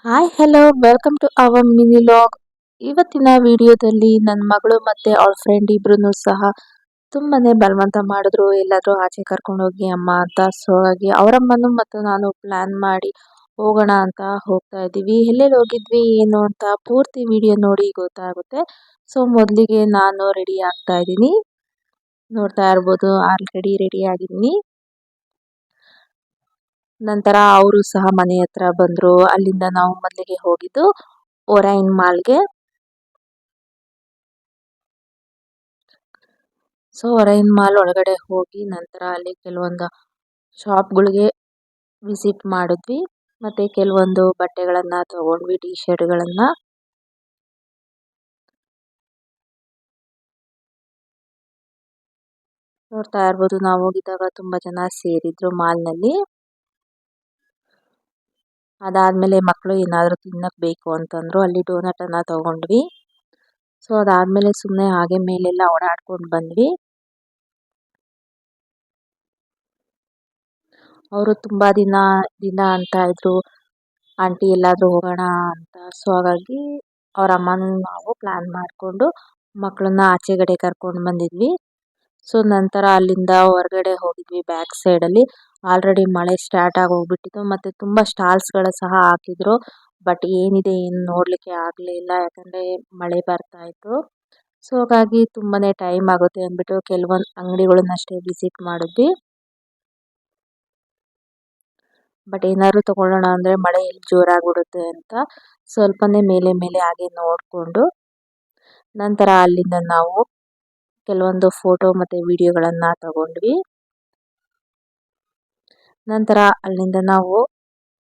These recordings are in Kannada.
Hi hello welcome to our mini vlog. ಇವತ್ತಿನ ವಿಡಿಯೋದಲ್ಲಿ ನನ್ನ ಮಗಳು ಮತ್ತೆ ಅವಳ ಫ್ರೆಂಡ್ ಇಬ್ರು ಸಹ ತುಂಬಾನೇ ಬಲವಂತ ಮಾಡಿದ್ರು ಎಲ್ಲಾದ್ರೂ ಆಚೆ ಕರ್ಕೊಂಡು ಹೋಗಿ ಅಮ್ಮ ಅಂತ. ಸೊ ಹಾಗಾಗಿ ಅವರಮ್ಮನು ಮತ್ತು ನಾನು ಪ್ಲಾನ್ ಮಾಡಿ ಹೋಗೋಣ ಅಂತ ಹೋಗ್ತಾ ಇದ್ದೀವಿ. ಎಲ್ಲೆಲ್ಲಿ ಹೋಗಿದ್ವಿ ಏನು ಅಂತ ಪೂರ್ತಿ ವಿಡಿಯೋ ನೋಡಿ ಗೊತ್ತಾಗುತ್ತೆ. ಸೊ ಮೊದಲಿಗೆ ನಾನು ರೆಡಿ ಆಗ್ತಾ ಇದ್ದೀನಿ, ನೋಡ್ತಾ ಇರ್ಬೋದು ಆಲ್ರೆಡಿ ರೆಡಿ ಆಗಿದ್ದೀನಿ. ನಂತರ ಅವರು ಸಹ ಮನೆ ಹತ್ರ ಬಂದ್ರು. ಅಲ್ಲಿಂದ ನಾವು ಮೊದಲಿಗೆ ಹೋಗಿದ್ದು ಒರೈನ್ ಮಾಲ್ಗೆ. ಸೊ ಒರೈನ್ ಮಾಲ್ ಒಳಗಡೆ ಹೋಗಿ ನಂತರ ಅಲ್ಲಿ ಕೆಲವೊಂದು ಶಾಪ್ಗಳಿಗೆ ವಿಸಿಟ್ ಮಾಡಿದ್ವಿ. ಮತ್ತೆ ಕೆಲವೊಂದು ಬಟ್ಟೆಗಳನ್ನ ತಗೊಂಡ್ವಿ, ಟಿ ಶರ್ಟ್ಗಳನ್ನ. ನೋಡ್ತಾ ಇರ್ಬೋದು ನಾವು ಹೋಗಿದ್ದಾಗ ತುಂಬಾ ಜನ ಸೇರಿದ್ರು ಮಾಲ್ನಲ್ಲಿ. ಅದಾದ್ಮೇಲೆ ಮಕ್ಕಳು ಏನಾದ್ರು ತಿನ್ನಕ್ ಬೇಕು ಅಂತಂದ್ರು, ಅಲ್ಲಿ ಡೋನಟ್ ಅನ್ನ ತಗೊಂಡ್ವಿ. ಸೊ ಅದಾದ್ಮೇಲೆ ಸುಮ್ಮನೆ ಹಾಗೆ ಮೇಲೆಲ್ಲ ಓಡಾಡ್ಕೊಂಡು ಬಂದ್ವಿ. ಅವರು ತುಂಬಾ ದಿನ ಅಂತ ಇದ್ರು ಆಂಟಿ ಎಲ್ಲಾದ್ರೂ ಹೋಗೋಣ ಅಂತ. ಸೊ ಹಾಗಾಗಿ ಅವ್ರ ಅಮ್ಮನೂ ನಾವು ಪ್ಲಾನ್ ಮಾಡಿಕೊಂಡು ಮಕ್ಕಳನ್ನ ಆಚೆಗಡೆ ಕರ್ಕೊಂಡು ಬಂದಿದ್ವಿ. ಸೊ ನಂತರ ಅಲ್ಲಿಂದ ಹೊರಗಡೆ ಹೋಗಿದ್ವಿ. ಬ್ಯಾಕ್ ಸೈಡ್ ಅಲ್ಲಿ ಆಲ್ರೆಡಿ ಮಳೆ ಸ್ಟಾರ್ಟ್ ಆಗಿ ಹೋಗ್ಬಿಟ್ಟಿತ್ತು. ಮತ್ತೆ ತುಂಬಾ ಸ್ಟಾಲ್ಸ್ ಗಳು ಸಹ ಹಾಕಿದ್ರು. ಬಟ್ ಏನಿದೆ ಏನು ನೋಡ್ಲಿಕ್ಕೆ ಆಗ್ಲೇ ಇಲ್ಲ, ಯಾಕಂದ್ರೆ ಮಳೆ ಬರ್ತಾ ಇತ್ತು. ಸೊ ಹಾಗಾಗಿ ತುಂಬಾನೇ ಟೈಮ್ ಆಗುತ್ತೆ ಅಂದ್ಬಿಟ್ಟು ಕೆಲವೊಂದು ಅಂಗಡಿಗಳನ್ನಷ್ಟೇ ವಿಸಿಟ್ ಮಾಡಿದ್ವಿ. ಬಟ್ ಏನಾದ್ರು ತಗೊಳ್ಳೋಣ ಅಂದ್ರೆ ಮಳೆ ಎಲ್ಲಿ ಜೋರಾಗ್ಬಿಡುತ್ತೆ ಅಂತ ಸ್ವಲ್ಪನೇ ಮೇಲೆ ಮೇಲೆ ಹಾಗೆ ನೋಡ್ಕೊಂಡು ನಂತರ ಅಲ್ಲಿಂದ ನಾವು ಕೆಲವೊಂದು ಫೋಟೋ ಮತ್ತೆ ವಿಡಿಯೋಗಳನ್ನ ತಗೊಂಡ್ವಿ. ನಂತರ ಅಲ್ಲಿಂದ ನಾವು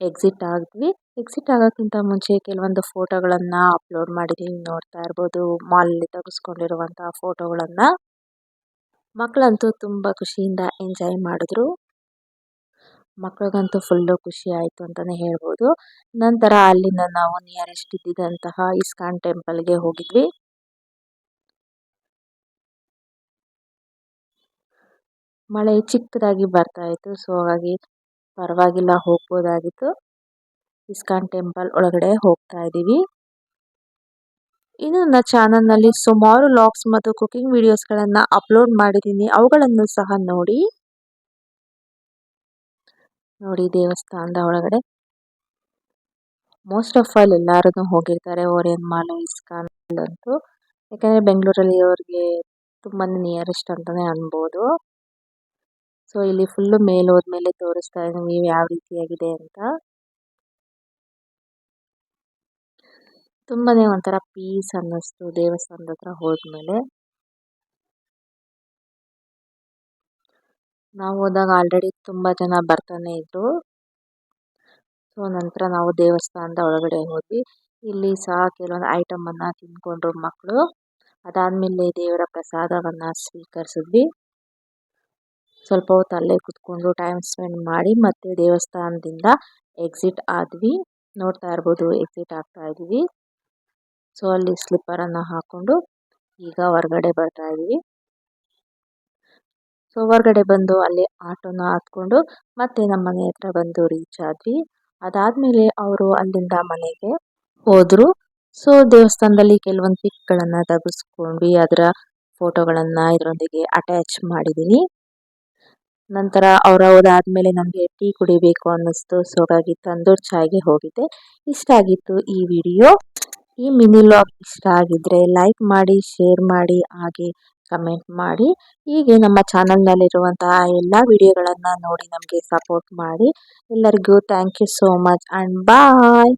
ಎಕ್ಸಿಟ್ ಆದ್ವಿ. ಎಕ್ಸಿಟ್ ಆಗೋಕ್ಕಿಂತ ಮುಂಚೆ ಕೆಲವೊಂದು ಫೋಟೋಗಳನ್ನ ಅಪ್ಲೋಡ್ ಮಾಡಿದೀನಿ, ನೋಡ್ತಾ ಇರ್ಬೋದು ಮಾಲ್ ಅಲ್ಲಿ ತೆಗೆಸ್ಕೊಂಡಿರುವಂತಹ ಫೋಟೋಗಳನ್ನ. ಮಕ್ಕಳಂತೂ ತುಂಬಾ ಖುಷಿಯಿಂದ ಎಂಜಾಯ್ ಮಾಡಿದ್ರು. ಮಕ್ಕಳಿಗಂತೂ ಫುಲ್ಲು ಖುಷಿ ಆಯ್ತು ಅಂತಾನೆ ಹೇಳ್ಬೋದು. ನಂತರ ಅಲ್ಲಿಂದ ನಾವು ನಿಯರೆಸ್ಟ್ ಇದ್ದಿದ್ದಂತಹ ಇಸ್ಕಾನ್ ಟೆಂಪಲ್ಗೆ ಹೋಗಿದ್ವಿ. ಮಳೆ ಚಿಕ್ಕದಾಗಿ ಬರ್ತಾ ಇತ್ತು. ಸೊ ಹಾಗಾಗಿ ಪರವಾಗಿಲ್ಲ, ಹೋಗ್ಬೋದಾಗಿತ್ತು. ಇಸ್ಕಾನ್ ಟೆಂಪಲ್ ಒಳಗಡೆ ಹೋಗ್ತಾ ಇದ್ದೀವಿ. ಇನ್ನು ನನ್ನ ಚಾನಲ್ನಲ್ಲಿ ಸುಮಾರು ಲಾಗ್ಸ್ ಮತ್ತು ಕುಕಿಂಗ್ ವಿಡಿಯೋಸ್ಗಳನ್ನು ಅಪ್ಲೋಡ್ ಮಾಡಿದ್ದೀನಿ, ಅವುಗಳನ್ನು ಸಹ ನೋಡಿ. ದೇವಸ್ಥಾನದ ಒಳಗಡೆ ಮೋಸ್ಟ್ ಆಫ್ ಆಲ್ ಎಲ್ಲರೂ ಹೋಗಿರ್ತಾರೆ, ಒರೈನ್ ಮಾಲ್, ಇಸ್ಕಾನ್ ಅಂತೂ. ಯಾಕಂದ್ರೆ ಬೆಂಗಳೂರಲ್ಲಿ ಅವ್ರಿಗೆ ತುಂಬಾನೇ ನಿಯರೆಸ್ಟ್ ಅಂತಾನೆ ಅನ್ಬೋದು. ಸೊ ಇಲ್ಲಿ ಫುಲ್ಲು ಮೇಲೆ ಹೋದ್ಮೇಲೆ ತೋರಿಸ್ತಾ ಇದೀವಿ ಯಾವ ರೀತಿಯಾಗಿದೆ ಅಂತ. ತುಂಬಾನೇ ಒಂಥರ ಪೀಸ್ ಅನ್ನಿಸ್ತು ದೇವಸ್ಥಾನದ ಹತ್ರ ಹೋದ್ಮೇಲೆ. ನಾವು ಹೋದಾಗ ಆಲ್ರೆಡಿ ತುಂಬಾ ಜನ ಬರ್ತಾನೆ ಇದ್ರು. ಸೊ ನಂತರ ನಾವು ದೇವಸ್ಥಾನದ ಒಳಗಡೆ ಹೋದ್ವಿ. ಇಲ್ಲಿ ಸಹ ಕೆಲವೊಂದು ಐಟಮ್ ಅನ್ನ ತಿನ್ಕೊಂಡ್ರು ಮಕ್ಕಳು. ಅದಾದ್ಮೇಲೆ ದೇವರ ಪ್ರಸಾದವನ್ನ ಸ್ವೀಕರಿಸಿದ್ವಿ. ಸ್ವಲ್ಪ ಹೊತ್ತು ಅಲ್ಲೇ ಕುತ್ಕೊಂಡು ಟೈಮ್ ಸ್ಪೆಂಡ್ ಮಾಡಿ ಮತ್ತೆ ದೇವಸ್ಥಾನದಿಂದ ಎಕ್ಸಿಟ್ ಆದ್ವಿ. ನೋಡ್ತಾ ಇರ್ಬೋದು ಎಕ್ಸಿಟ್ ಆಗ್ತಾ ಇದೀವಿ. ಸೊ ಅಲ್ಲಿ ಸ್ಲಿಪ್ಪರ್ ಅನ್ನ ಹಾಕೊಂಡು ಈಗ ಹೊರಗಡೆ ಬರ್ತಾ ಇದೀವಿ. ಸೊ ಹೊರಗಡೆ ಬಂದು ಅಲ್ಲಿ ಆಟೋನ ಹತ್ಕೊಂಡು ಮತ್ತೆ ನಮ್ಮ ಮನೆ ಹತ್ರ ಬಂದು ರೀಚ್ ಆದ್ವಿ. ಅದಾದ್ಮೇಲೆ ಅವರು ಅಲ್ಲಿಂದ ಮನೆಗೆ ಹೋದ್ರು. ಸೊ ದೇವಸ್ಥಾನದಲ್ಲಿ ಕೆಲವೊಂದು ಪಿಕ್ಗಳನ್ನ ತೆಗೆಸ್ಕೊಂಡ್ವಿ. ಅದರ ಫೋಟೋಗಳನ್ನ ಇದರೊಂದಿಗೆ ಅಟ್ಯಾಚ್ ಮಾಡಿದ್ದೀನಿ. ನಂತರ ಅವ್ರು ಹೋದಾದ್ಮೇಲೆ ನಮಗೆ ಟೀ ಕುಡಿಬೇಕು ಅನ್ನಿಸ್ತು. ಸೊ ಹಾಗಾಗಿ ತಂದೂರ್ ಚಾಯ್ಗೆ ಹೋಗಿದ್ದೆ. ಇಷ್ಟ ಆಗಿತ್ತು ಈ ವಿಡಿಯೋ. ಈ ಮಿನಿ ಲಾಗ್ ಇಷ್ಟ ಆಗಿದ್ರೆ ಲೈಕ್ ಮಾಡಿ, ಶೇರ್ ಮಾಡಿ, ಹಾಗೆ ಕಮೆಂಟ್ ಮಾಡಿ. ಹೀಗೆ ನಮ್ಮ ಚಾನಲ್ನಲ್ಲಿರುವಂತಹ ಎಲ್ಲ ವಿಡಿಯೋಗಳನ್ನು ನೋಡಿ ನಮಗೆ ಸಪೋರ್ಟ್ ಮಾಡಿ. ಎಲ್ಲರಿಗೂ thank you so much and bye.